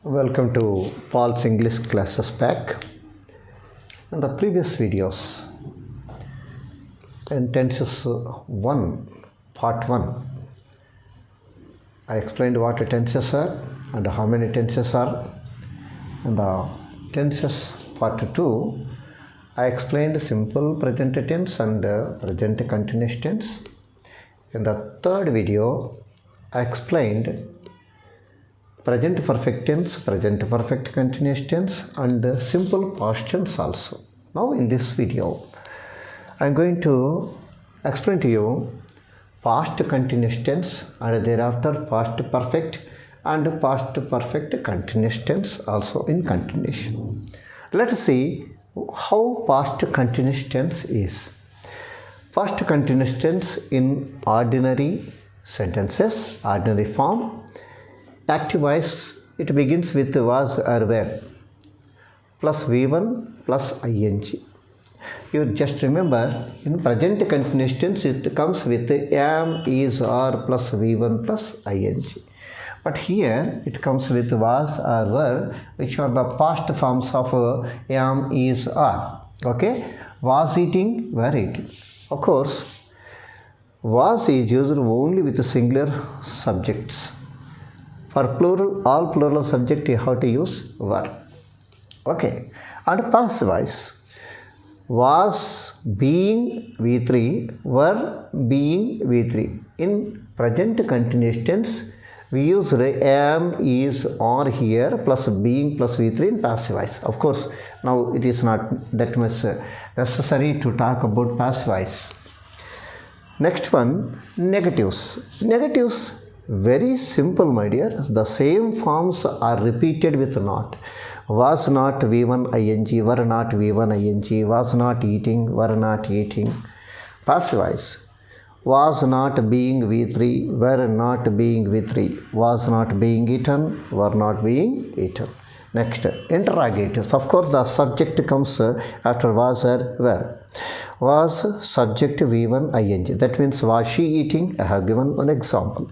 Welcome to Paul's English classes back. In the previous videos, in tenses 1, part 1, I explained what tenses are and how many tenses are. In the tenses part 2, I explained simple present tense and present continuous tense. In the third video, I explained present perfect tense, present perfect continuous tense and simple past tense also. Now in this video, I am going to explain to you past continuous tense and thereafter past perfect and past perfect continuous tense also in continuation. Let us see how past continuous tense is. Past continuous tense in ordinary sentences, ordinary form. Active voice, it begins with was or were plus V1 plus ing. You just remember in present continuous tense it comes with am, is, are plus V1 plus ing. But here it comes with was or were, which are the past forms of am, is, are. Okay, was eating, were eating. Of course, was is used only with singular subjects. For plural, all plural subject you have to use were. Okay. And past voice. Was being V3, were being V3. In present continuous tense, we use am, is, are here plus being plus V3 in passive voice. Of course, now it is not that much necessary to talk about passive voice. Next one, negatives. Negatives. Very simple, my dear. The same forms are repeated with not. Was not V1 ing, were not V1 ing, was not eating, were not eating. Passive voice. Was not being V3, were not being V3. Was not being eaten, were not being eaten. Next, interrogatives. Of course, the subject comes after was or were. Was subject V1 ing. That means was she eating? I have given one example.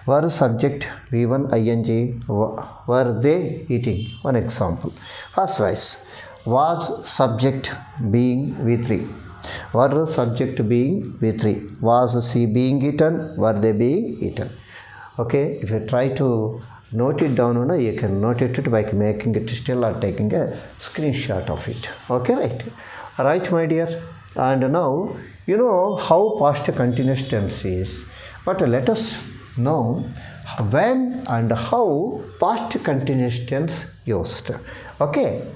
Were subject V1 ing. Were they eating? One example. First voice. Was subject being V3. Were subject being V3. Was she being eaten? Were they being eaten? Okay, if you try to note it down, you can note it by making it still or taking a screenshot of it. Okay, right? Right, my dear. And now, you know how past continuous tense is. But let us know when and how past continuous tense used. Okay.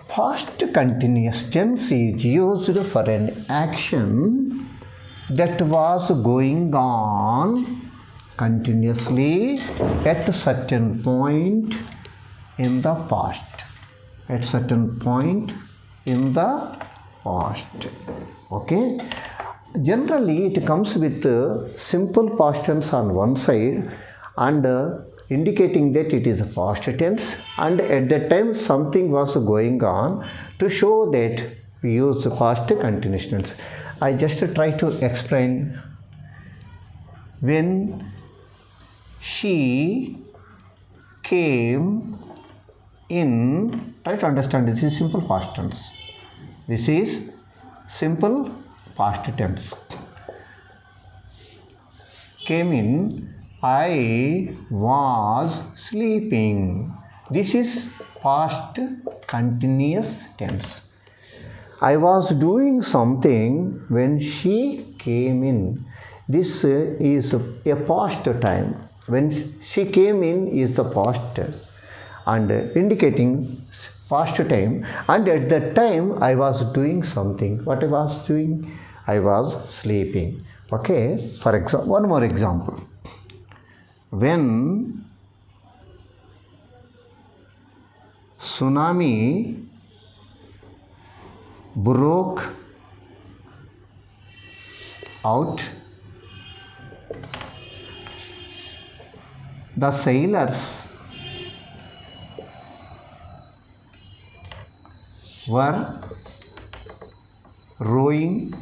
Past continuous tense is used for an action that was going on continuously at a certain point in the past. At certain point in the past. Okay. Generally, it comes with simple past tense on one side and indicating that it is a past tense, and at that time something was going on. To show that we use past continuous tense, I just try to explain. When she came in, try to understand, this is simple past tense. This is simple past tense. Came in, I was sleeping. This is past continuous tense. I was doing something when she came in. This is a past time. When she came in is the past and indicating past time, and at that time I was doing something. What I was doing? I was sleeping. Okay. For example, one more example. When tsunami broke out, the sailors were rowing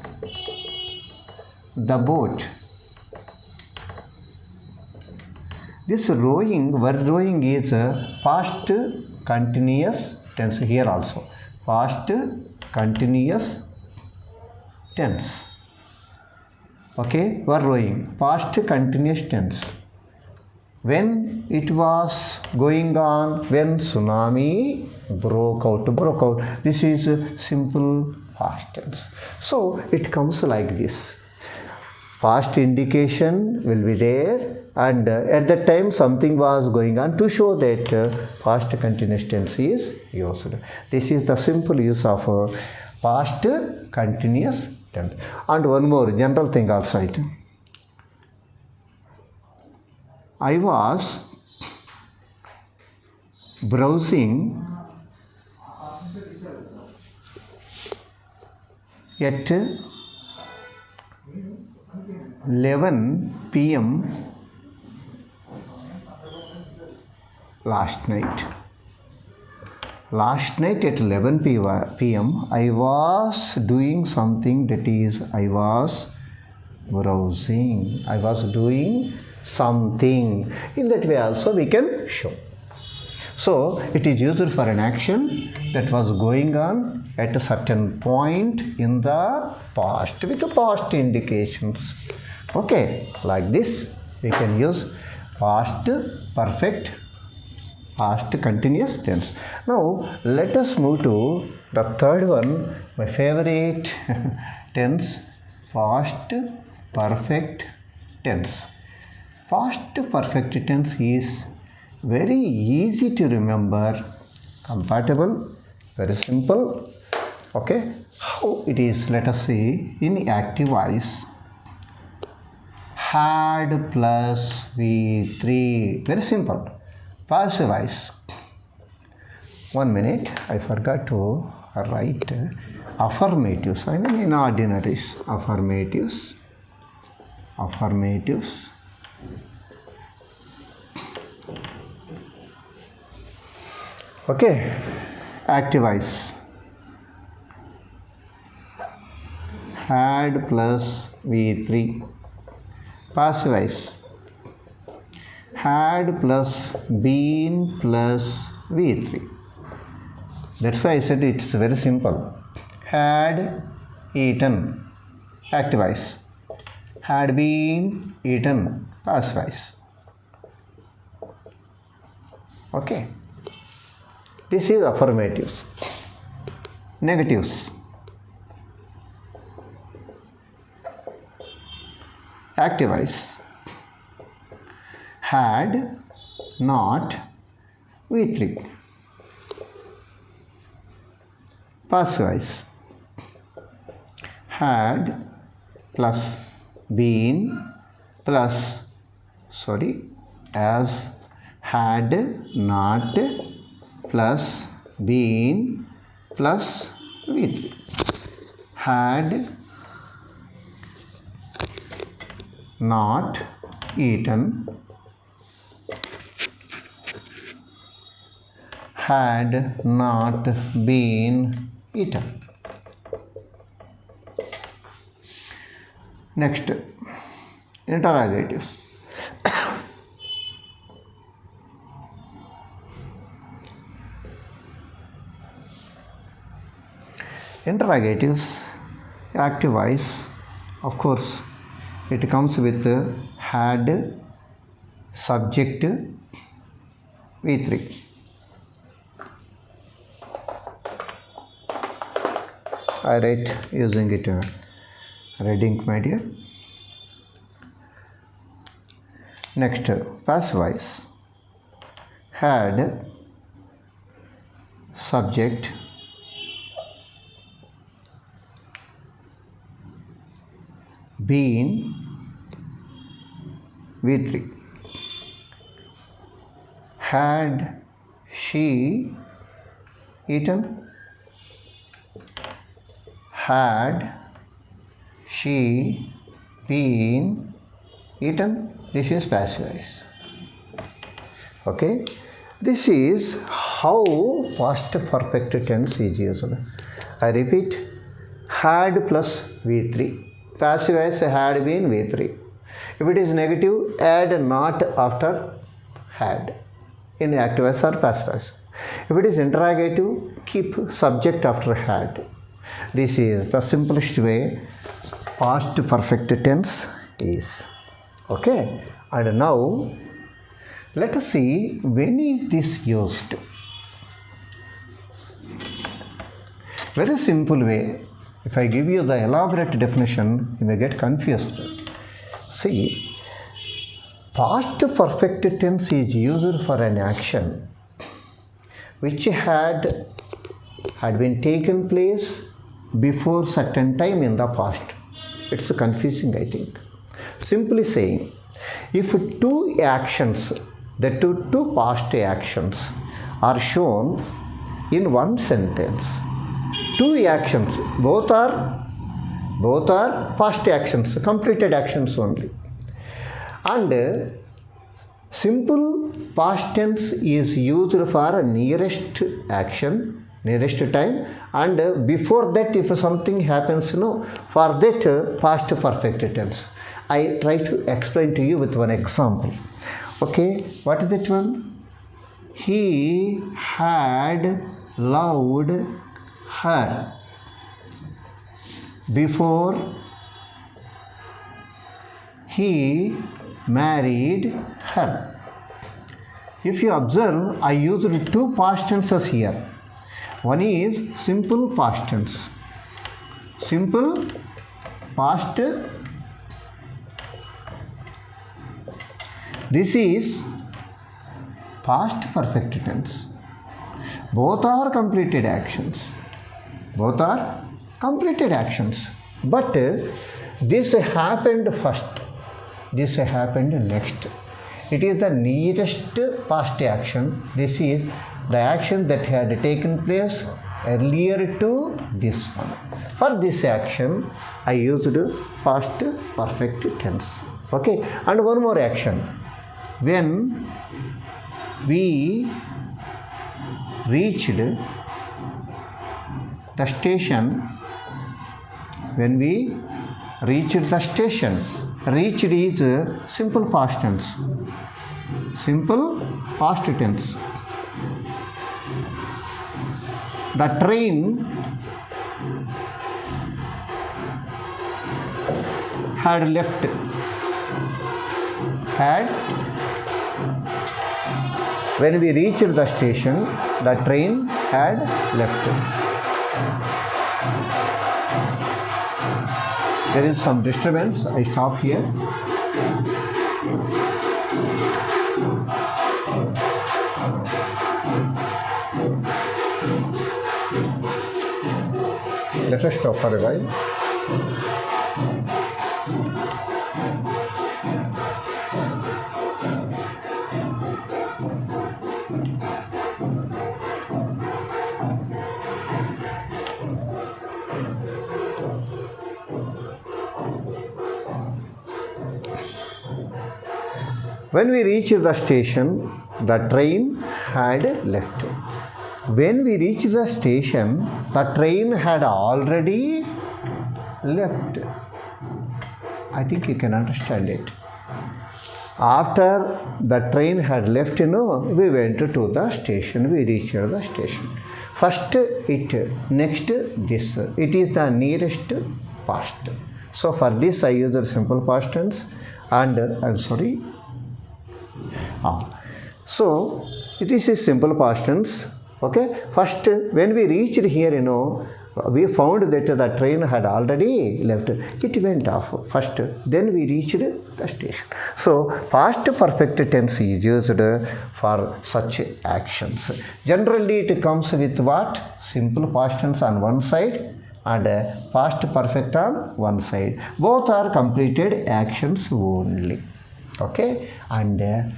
the boat. This were rowing is a past continuous tense here also. Past continuous tense. Okay, were rowing. Past continuous tense. When it was going on, when tsunami broke out. This is a simple past tense. So it comes like this. Past indication will be there, and at that time something was going on to show that past continuous tense is used. This is the simple use of past continuous tense. And one more general thing also. I was browsing at 11 p.m. last night. Last night at 11 p.m. I was doing something, that is, I was browsing. I was doing something. In that way also we can show. So it is used for an action that was going on at a certain point in the past with the past indications. Okay, like this we can use past perfect, past continuous tense. Now let us move to the third one, my favorite tense, past perfect tense. Past perfect tense is very easy to remember, compatible, very simple. Okay, how it is? Let us see. In active voice, had plus V3, very simple. Passive voice, 1 minute, I forgot to write affirmatives. I mean in ordinaries, affirmatives. Okay, active voice, had plus V3. Passive voice, had plus been plus V3. That's why I said it's very simple. Had eaten, active voice. Had been eaten, passive voice. Okay. This is affirmatives. Negatives. Active voice. Had not V3. Passive voice. Had plus been plus, as had not plus been plus V3. Had not eaten, had not been eaten. Next, interrogatives. Interrogatives, active voice, of course, it comes with had subject V3. I write using it red ink, my dear. Next, passive voice, had subject been V3. Had she eaten? Had she been eaten? This is passive voice. Okay, this is how past perfect tense is used. I repeat, had plus V3. Passive voice had been V3. If it is negative, add not after had in active voice or passive voice. If it is interrogative, keep subject after had. This is the simplest way past perfect tense is. Okay, and now let us see when is this used. Very simple way. If I give you the elaborate definition, you may get confused. See, past perfect tense is used for an action which had been taken place before certain time in the past. It's confusing, I think. Simply saying, if two actions, the two past actions are shown in one sentence, two actions, both are past actions, completed actions only. And simple past tense is used for a nearest action, nearest time, and before that if something happens, for that past perfect tense. I try to explain to you with one example. Okay, what is that one? He had loved her before he married her. If you observe, I used two past tenses here. One is simple past tense. Simple past. This is past perfect tense. Both are completed actions. Both are completed actions. But this happened first. This happened next. It is the nearest past action. This is the action that had taken place earlier to this one. For this action, I used past perfect tense. Okay, and one more action. When we reached the station, when we reached the station, reached is simple past tense. Simple past tense. The train had left. When we reached the station, the train had left. There is some disturbance. I stop here. Let us stop for a while. When we reached the station, the train had left. When we reached the station, the train had already left. I think you can understand it. After the train had left, we went to the station. We reached the station. First it, next this. It is the nearest past. So for this I used simple past tense, and I'm sorry. So this is simple past tense. Okay. First, when we reached here, we found that the train had already left. It went off first. Then we reached the station. So past perfect tense is used for such actions. Generally, it comes with what? Simple past tense on one side and past perfect on one side. Both are completed actions only. Okay. And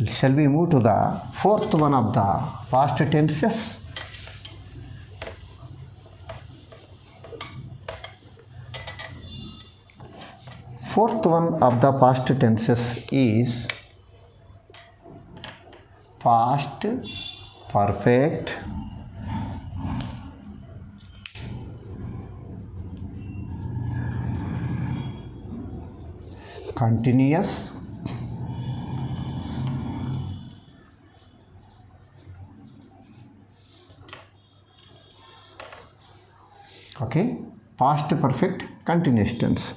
shall we move to the fourth one of the past tenses? Fourth one of the past tenses is past perfect continuous, okay, past perfect continuous tense.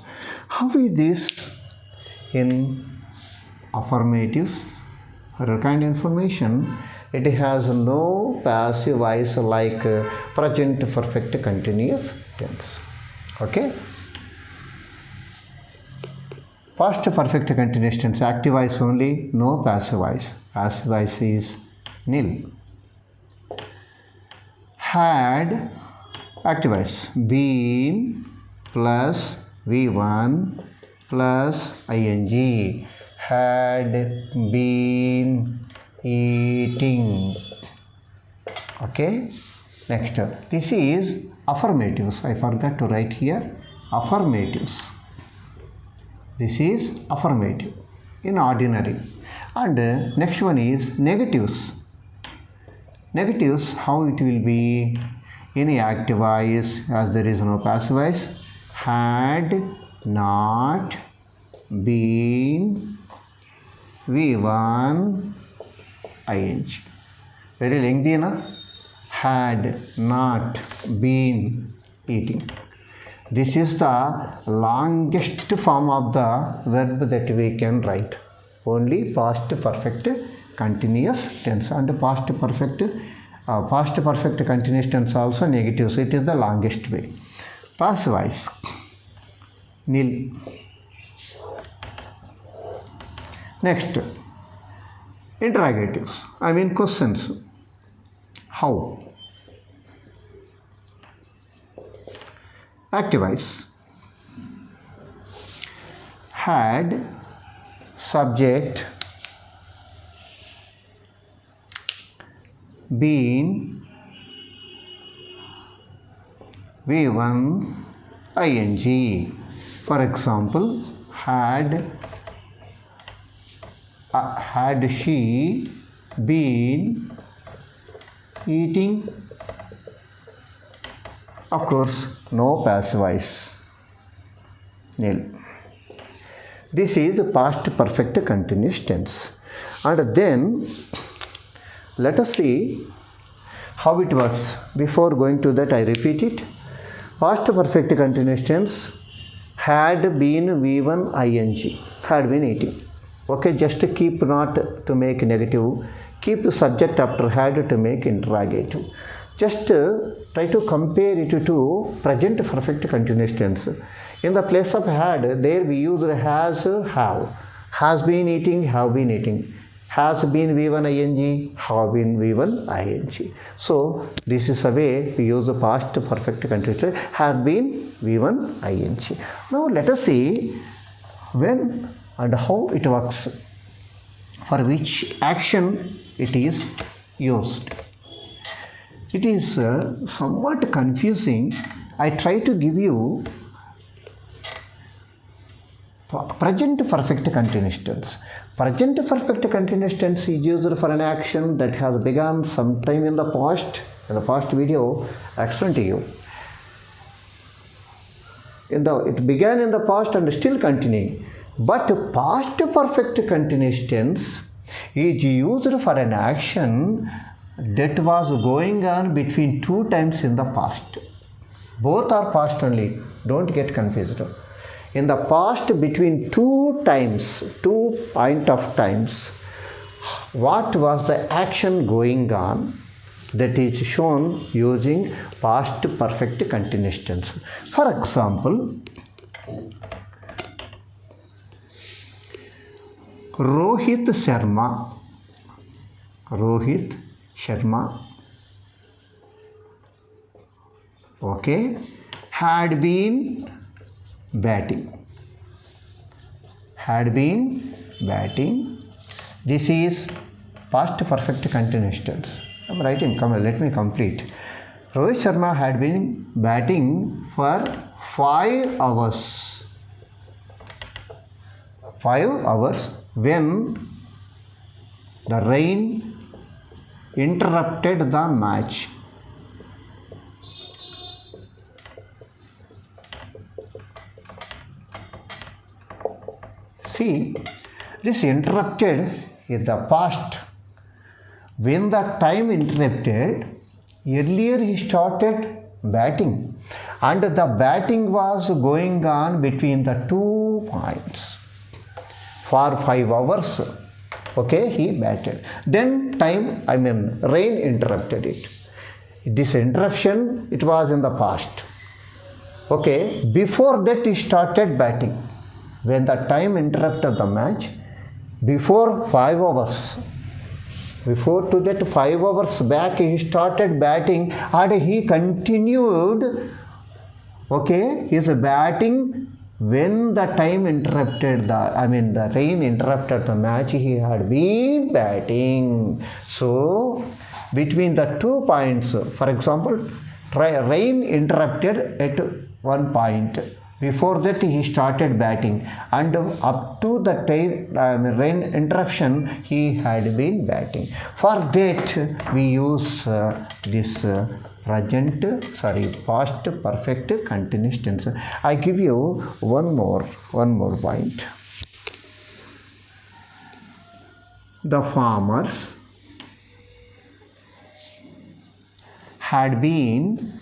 How is this in affirmatives? For your kind information, it has no passive voice like present perfect continuous tense. Okay. Past perfect continuous tense, active voice only, no passive voice. Passive voice is nil. Had, active voice, been plus V1 plus ing. Had been eating. Okay. Next, this is affirmatives. I forgot to write here affirmatives. This is affirmative in ordinary. And next one is negatives. Negatives, how it will be in active voice as there is no passive voice. Had not been V1 ing. Very lengthy, na? Had not been eating. This is the longest form of the verb that we can write. Only past perfect continuous tense and past perfect continuous tense also negative. So it is the longest way. Passive voice, nil. Next, interrogatives. I mean questions. How? Active voice. Had, subject, been, V1 ing. For example, had she been eating? Of course, no passive voice, nil. This is past perfect continuous tense. And then let us see how it works. Before going to that, I repeat it. Past perfect continuous tense, had been V1 ing, had been eating. Okay, just keep not to make negative, keep subject after had to make interrogative. Just try to compare it to present perfect continuous tense. In the place of had, there we use has, have. Has been eating, have been eating. Has been V1 ing, have been V1 ing. So this is a way we use the past perfect continuous tense, have been V1 ing. Now let us see when and how it works, for which action it is used. It is somewhat confusing. I try to give you present perfect continuous tense. Present perfect continuous tense is used for an action that has begun sometime in the past. In the past video, I explained to you. It began in the past and still continuing. But past perfect continuous tense is used for an action that was going on between two times in the past. Both are past only. Don't get confused. In the past, between two times, 2 point of times, what was the action going on, that is shown using past perfect continuous tense. For example, Rohit Sharma, okay, had been batting. This is past perfect continuous tense. I'm writing, come on, let me complete. Rohit Sharma had been batting for 5 hours. 5 hours when the rain interrupted the match. See, this interrupted is the past. When the time interrupted, earlier he started batting, and the batting was going on between the 2 points for 5 hours. Okay, he batted. Then rain interrupted it. This interruption, it was in the past. Okay, before that he started batting. When the time interrupted the match, before 5 hours, before to that 5 hours back, he started batting and he continued, okay, his batting when the time interrupted the rain interrupted the match, he had been batting. So, between the 2 points, for example, rain interrupted at 1 point. Before that he started batting, and up to the rain interruption he had been batting. For that we use this past perfect continuous tense. I give you one more point. The farmers had been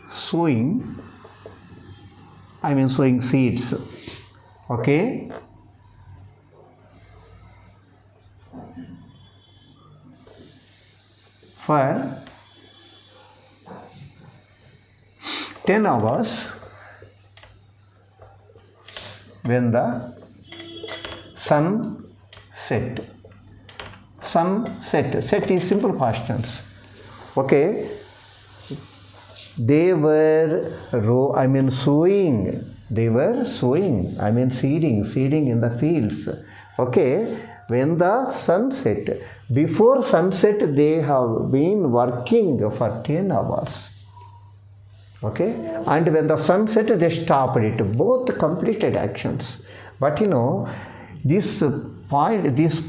sowing seeds. Okay. For 10 hours when the sun set. Set is simple past tense. Okay. They were sowing. They were sowing. Seeding in the fields. Okay. When the sun set. Before sunset, they have been working for 10 hours. Okay. And when the sun set, they stopped it. Both completed actions. But this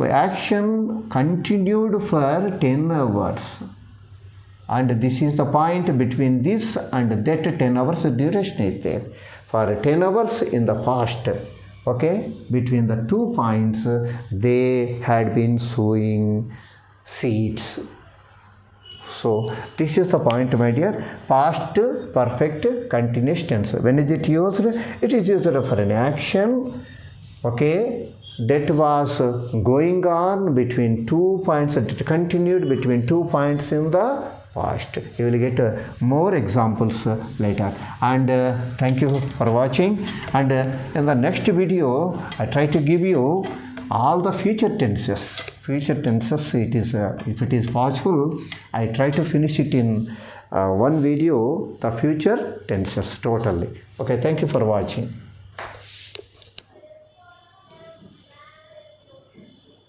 action continued for 10 hours. And this is the point between this and that 10 hours duration is there. For 10 hours in the past, okay, between the 2 points, they had been sowing seeds. So, this is the point, my dear. Past perfect continuous tense. When is it used? It is used for an action, okay, that was going on between 2 points, it continued between 2 points in the past. You will get more examples later. And thank you for watching. And in the next video, I try to give you all the future tenses. Future tenses, it is if it is possible, I try to finish it in one video, the future tenses totally. Okay, thank you for watching.